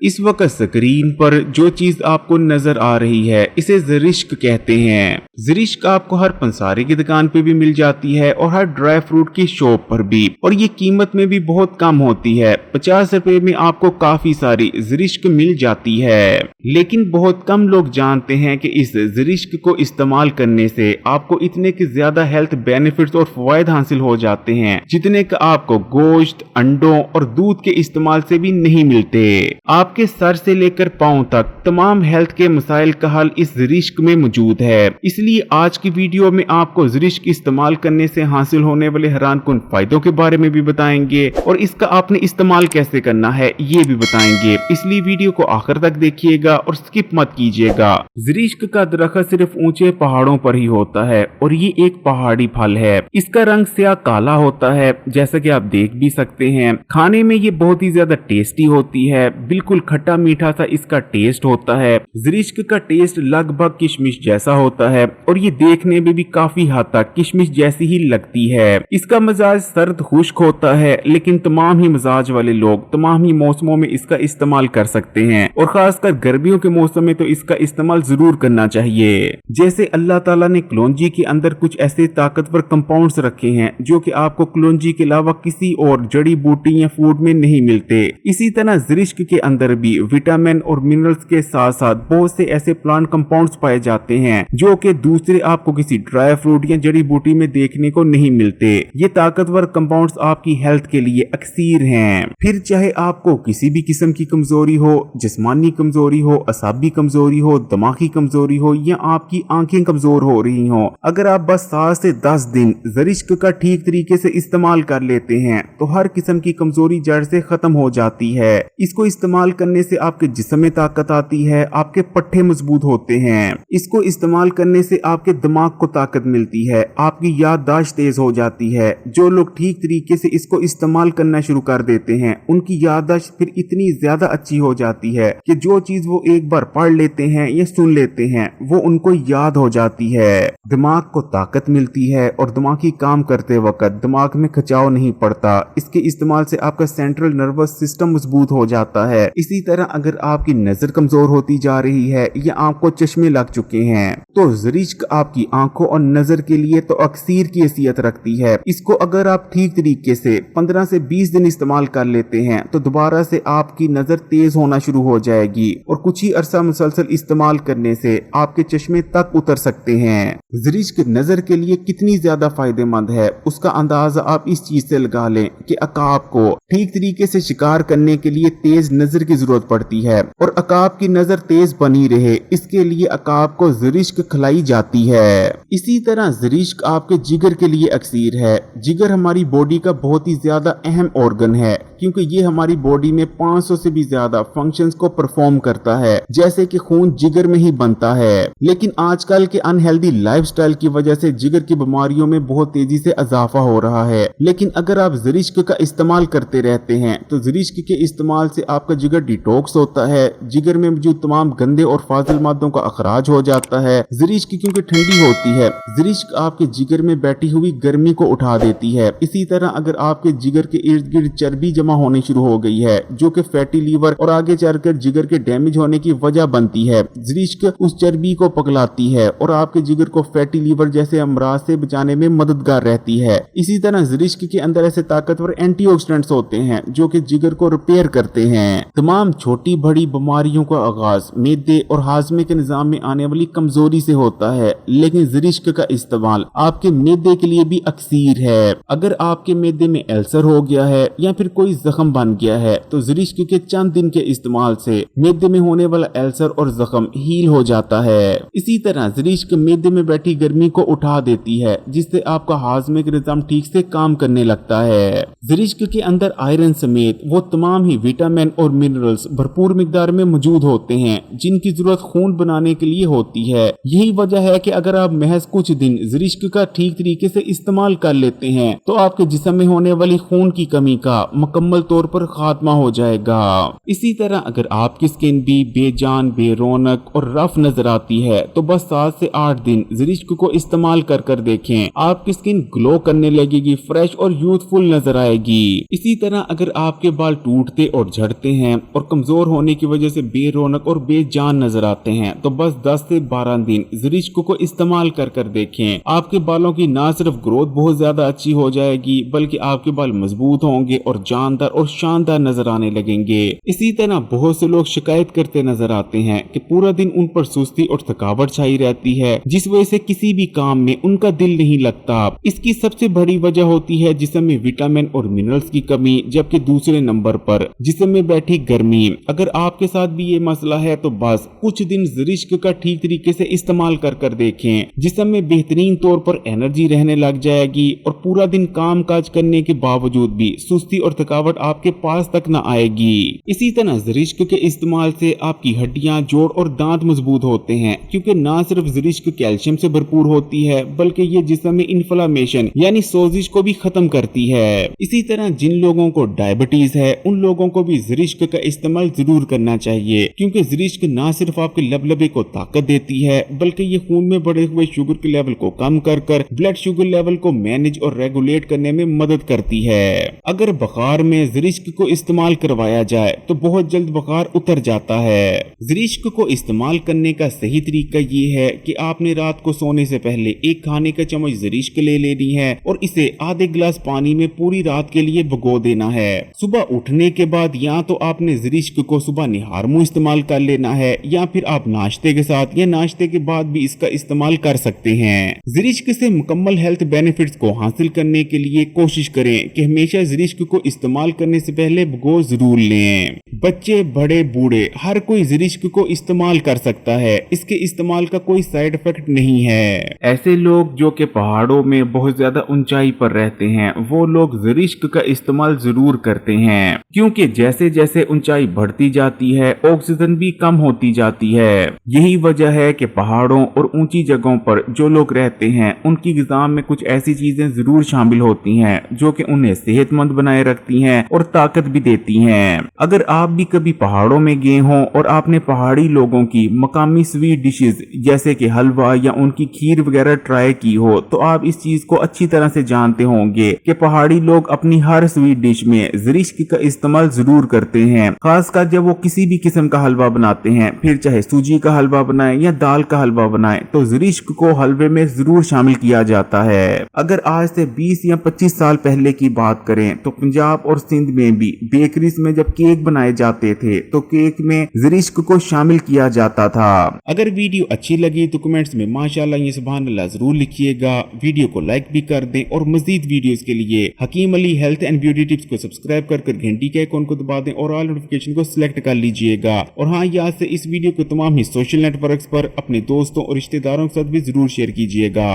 इस वक्त स्क्रीन पर जो चीज आपको नजर आ रही है इसे ज़रिश्क कहते हैं। ज़रिश्क आपको हर पंसारी की दुकान पे भी मिल जाती है और हर ड्राई फ्रूट की शॉप पर भी, और ये कीमत में भी बहुत कम होती है। 50 रुपए में आपको काफी सारी ज़रिश्क मिल जाती है। लेकिन बहुत कम लोग जानते हैं कि इस ज़रिश्क को इस्तेमाल करने से आपको इतने के ज्यादा हेल्थ बेनिफिट्स और फवायद हासिल हो जाते हैं जितने का आपको गोश्त, अंडों और दूध के इस्तेमाल से भी नहीं मिलते। आपके सर से लेकर पांव तक तमाम हेल्थ के मसाइल का हल इस ज़रिश्क में मौजूद है। इसलिए आज की वीडियो में आपको ज़रिश्क इस्तेमाल करने से हासिल होने वाले हैरानकुन फायदों के बारे में भी बताएंगे और इसका आपने इस्तेमाल कैसे करना है ये भी बताएंगे। इसलिए वीडियो को आखिर तक देखिएगा और स्किप मत कीजिएगा। ज़रिश्क का दरख्त सिर्फ ऊंचे पहाड़ों पर ही होता है और ये एक पहाड़ी फल है। इसका रंग स्याह काला होता है, जैसा कि आप देख भी सकते हैं। खाने में ये बहुत ही ज्यादा टेस्टी होती है, बिल्कुल खट्टा मीठा सा इसका टेस्ट होता है। ज़रिश्क का टेस्ट लगभग किशमिश जैसा होता है और ये देखने में भी काफी हद तक किशमिश जैसी ही लगती है। इसका मिजाज सर्द खुश्क होता है, लेकिन तमाम ही मिजाज वाले लोग तमाम ही मौसमों में इसका इस्तेमाल कर सकते हैं और खासकर गर्मियों के मौसम में तो इसका इस्तेमाल जरूर करना चाहिए। जैसे अल्लाह ताला ने कलौंजी के अंदर कुछ ऐसे ताकतवर कंपाउंड्स रखे हैं जो कि आपको कलौंजी के अलावा किसी और जड़ी बूटी या फूड में नहीं मिलते। इसी तरह ज़रिश्क के अंदर भी विटामिन और मिनरल्स के साथ साथ बहुत से ऐसे प्लांट कंपाउंड्स पाए जाते हैं जो कि दूसरे आपको किसी ड्राई फ्रूट या जड़ी बूटी में देखने को नहीं मिलते। ये ताकतवर कंपाउंड्स आपकी हेल्थ के लिए अक्सीर हैं। फिर चाहे आपको किसी भी किस्म की कमजोरी हो, जिस्मानी कमजोरी हो, असाबी कमजोरी हो, दिमागी कमजोरी हो या आपकी आंखें कमजोर हो रही हो, अगर आप बस 7 से 10 दिन ज़रिश्क का ठीक तरीके से इस्तेमाल कर लेते हैं तो हर किस्म की कमजोरी जड़ से खत्म हो जाती है। इसको इस्तेमाल करने से आपके जिस्म में ताकत आती है, आपके पट्टे मजबूत होते हैं। इसको इस्तेमाल करने से आपके दिमाग को ताकत मिलती है, आपकी याददाश्त तेज हो जाती है। जो लोग ठीक तरीके से इसको इस्तेमाल करना शुरू कर देते हैं उनकी याददाश्त फिर इतनी ज्यादा अच्छी हो जाती है कि जो चीज वो एक बार पढ़ लेते हैं या सुन लेते हैं वो उनको याद हो जाती है। दिमाग को ताकत मिलती है और दिमागी काम करते वक्त दिमाग में खिंचाव नहीं पड़ता। इसके इस्तेमाल से आपका सेंट्रल नर्वस सिस्टम मजबूत हो जाता है। इसी तरह अगर आपकी नजर कमजोर होती जा रही है या आपको चश्मे लग चुके हैं तो ज़रिश्क आपकी आंखों और नजर के लिए तो अक्सीर की हैसियत रखती है। इसको अगर आप ठीक तरीके से 15 से 20 दिन इस्तेमाल कर लेते हैं तो दोबारा से आपकी नजर तेज होना शुरू हो जाएगी और कुछ ही अरसा मुसलसल इस्तेमाल करने से आपके चश्मे तक उतर सकते हैं। ज़रिश्क नजर के लिए कितनी ज्यादा फायदेमंद है उसका अंदाजा आप इस चीज से लगा लें कि अकाब को ठीक तरीके से शिकार करने के लिए तेज नजर की जरूरत पड़ती है और अकाब की नजर तेज बनी रहे इसके लिए अकाब को ज़रिश्क खिलाई जाती है। इसी तरह ज़रिश्क आपके जिगर के लिए अक्सीर है। जिगर हमारी बॉडी का बहुत ही ज्यादा अहम ऑर्गन है क्योंकि ये हमारी बॉडी में 500 से भी ज्यादा फंक्शंस को परफॉर्म करता है, जैसे कि खून जिगर में ही बनता है। लेकिन आजकल के अनहेल्दी लाइफस्टाइल की वजह से जिगर की बीमारियों में बहुत तेजी से इजाफा हो रहा है। लेकिन अगर आप ज़रिश्क का इस्तेमाल करते रहते हैं तो ज़रिश्क के इस्तेमाल से आपका जिगर डिटॉक्स होता है, जिगर में मौजूद तमाम गंदे और फाजिल मादों का अखराज हो जाता है। ज़रिश्क क्योंकि ठंडी होती है, ज़रिश्क आपके जिगर में बैठी हुई गर्मी को उठा देती है। इसी तरह अगर आपके जिगर के इर्द गिर्द चर्बी जमा होने शुरू हो गई है जो कि फैटी लीवर और आगे चलकर जिगर के डैमेज होने की वजह बनती है, ज़रिश्क उस चर्बी को पगलाती है और आपके जिगर को फैटी लीवर जैसे अमराज से बचाने में मददगार रहती है। इसी तरह ज़रिश्क के अंदर ऐसे ताकतवर एंटीऑक्सीडेंट्स होते हैं जो कि जिगर को रिपेयर करते हैं। तमाम छोटी बड़ी बीमारियों का आगाज मैदे और हाजमे के निजाम में आने वाली कमजोरी से होता है, लेकिन ज़रिश्क का इस्तेमाल आपके मैदे के लिए भी अक्सीर है। अगर आपके मैदे में अल्सर हो गया है या फिर कोई जख्म बन गया है तो ज़रिश्क के चंद दिन के इस्तेमाल से मैदे में होने वाला अल्सर और जख्म हील हो जाता है। इसी तरह ज़रिश्क मैदे में बैठी गर्मी को उठा देती है जिससे आपका हाजमे का निजाम ठीक से काम करने लगता है। ज़रिश्क के अंदर आयरन समेत वो तमाम ही विटामिन और मिनरल्स भरपूर मिकदार में मौजूद होते हैं जिनकी जरूरत खून बनाने के लिए होती है। यही वजह है कि अगर आप महज कुछ दिन ज़रिश्क का ठीक तरीके से इस्तेमाल कर लेते हैं तो आपके जिस्म में होने वाली खून की कमी का मुकम्मल तौर पर खात्मा हो जाएगा। इसी तरह अगर आपकी स्किन भी बेजान, बेरौनक और रफ नजर आती है तो बस 7 से 8 दिन ज़रिश्क को इस्तेमाल कर देखें, आपकी स्किन ग्लो करने लगेगी, फ्रेश और यूथफुल नजर आएगी। इसी तरह अगर आपके बाल टूटते और झड़ते हैं और कमजोर होने की वजह से बेरौनक और बेजान नजर आते हैं तो बस 10 से 12 दिन ज़रिश्क को इस्तेमाल कर देखें, आपके बालों की ना सिर्फ ग्रोथ बहुत ज्यादा अच्छी हो जाएगी बल्कि आपके बाल मजबूत होंगे और जानदार और शानदार नजर आने लगेंगे। इसी तरह बहुत से लोग शिकायत करते नजर आते हैं कि पूरा दिन उन पर सुस्ती और थकावट छाई रहती है जिस वजह से किसी भी काम में उनका दिल नहीं लगता। इसकी सबसे बड़ी वजह होती है जिस्म में विटामिन और मिनरल्स की कमी, जबकि दूसरे नंबर पर जिस्म में बैठी गर्मी। अगर आपके साथ भी ये मसला है तो बस कुछ दिन ज़रिश्क का ठीक तरीके से इस्तेमाल कर देखें, जिस्म में बेहतरीन तौर पर एनर्जी रहने लग जाएगी और पूरा दिन काम काज करने के बावजूद भी सुस्ती और थकावट आपके पास तक न आएगी। इसी तरह ज़रिश्क के इस्तेमाल से आपकी हड्डियां, जोड़ और दांत मजबूत होते हैं क्योंकि ना सिर्फ ज़रिश्क कैल्शियम से भरपूर होती है बल्कि ये जिस्म में इन्फ्लेमेशन यानी सोजिश को भी खत्म करती है। इसी तरह जिन लोगों को डायबिटीज है उन लोगों को भी ज़रिश्क का इस्तेमाल जरूर करना चाहिए क्योंकि ज़रिश्क ना सिर्फ आपके लबलबे को ताकत देती है बल्कि ये खून में बढ़े हुए शुगर के लेवल को कम कर ब्लड शुगर लेवल को मैनेज और रेगुलेट करने में मदद करती है। अगर बुखार में ज़रिश्क को इस्तेमाल करवाया जाए तो बहुत जल्द बुखार उतर जाता है। ज़रिश्क को इस्तेमाल करने का सही तरीका ये है कि आपने रात को सोने से पहले एक खाने का चम्मच ज़रिश्क ले लेनी है और इसे आधे गिलास पानी में पूरी रात के लिए भिगो देना है। सुबह उठने के बाद या तो आपने ज़रिश्क को सुबह निहार मुंह इस्तेमाल कर लेना है या फिर आप नाश्ते के साथ या नाश्ते के बाद भी इसका इस्तेमाल कर सकते हैं। ज़रिश्क से मुकम्मल हेल्थ बेनिफिट्स को हासिल करने के लिए कोशिश करें कि हमेशा ज़रिश्क को इस्तेमाल करने से पहले भिगो जरूर लें। बच्चे, बड़े, बूढ़े हर कोई ज़रिश्क को इस्तेमाल कर सकता है, इसके इस्तेमाल का कोई साइड इफेक्ट नहीं है। ऐसे लोग जो कि पहाड़ों में बहुत ज्यादा ऊंचाई पर रहते हैं वो लोग ज़रिश्क का इस्तेमाल जरूर करते हैं क्योंकि जैसे जैसे ऊंचाई बढ़ती जाती है ऑक्सीजन भी कम होती जाती है। यही वजह है कि पहाड़ों और ऊंची जगहों पर जो लोग रहते हैं उनकी ग़िज़ा में कुछ ऐसी चीजें जरूर शामिल होती हैं जो कि उन्हें सेहतमंद बनाए रखती हैं और ताकत भी देती हैं। अगर आप भी कभी पहाड़ों में गए हों और आपने पहाड़ी लोगों की मकामी स्वीट डिशेस जैसे कि हलवा या उनकी खीर वगैरह ट्राई की हो तो आप इस चीज को अच्छी तरह से जानते होंगे कि पहाड़ी लोग अपनी हर स्वीट डिश में ज़रिश्क का इस्तेमाल जरूर करते हैं, खासकर जब वो किसी भी किस्म का हलवा बनाते हैं, फिर चाहे सूजी का हलवा बनाए या दाल का हलवा बनाए तो ज़रिश्क को हलवे में जरूर शामिल किया जाता है। अगर आज से 20 या 25 साल पहले की बात करें तो पंजाब और सिंध में भी बेकरीज में जब केक बनाए जाते थे तो केक में ज़रिश्क को शामिल किया जाता था। अगर वीडियो अच्छी लगी तो कमेंट्स में माशाल्लाह या सुभान अल्लाह जरूर लिखिएगा। वीडियो को लाइक भी कर दें और मजीद वीडियोस के लिए Hakeem Ali health and beauty tips को सब्सक्राइब कर घंटी के आइकॉन को दबा दें और ऑल नोटिफिकेशन को सिलेक्ट कर लीजिएगा। और हाँ, याद से इस वीडियो को तमाम ही सोशल नेटवर्क्स पर अपने दोस्तों और रिश्तेदारों के साथ भी जरूर शेयर कीजिएगा।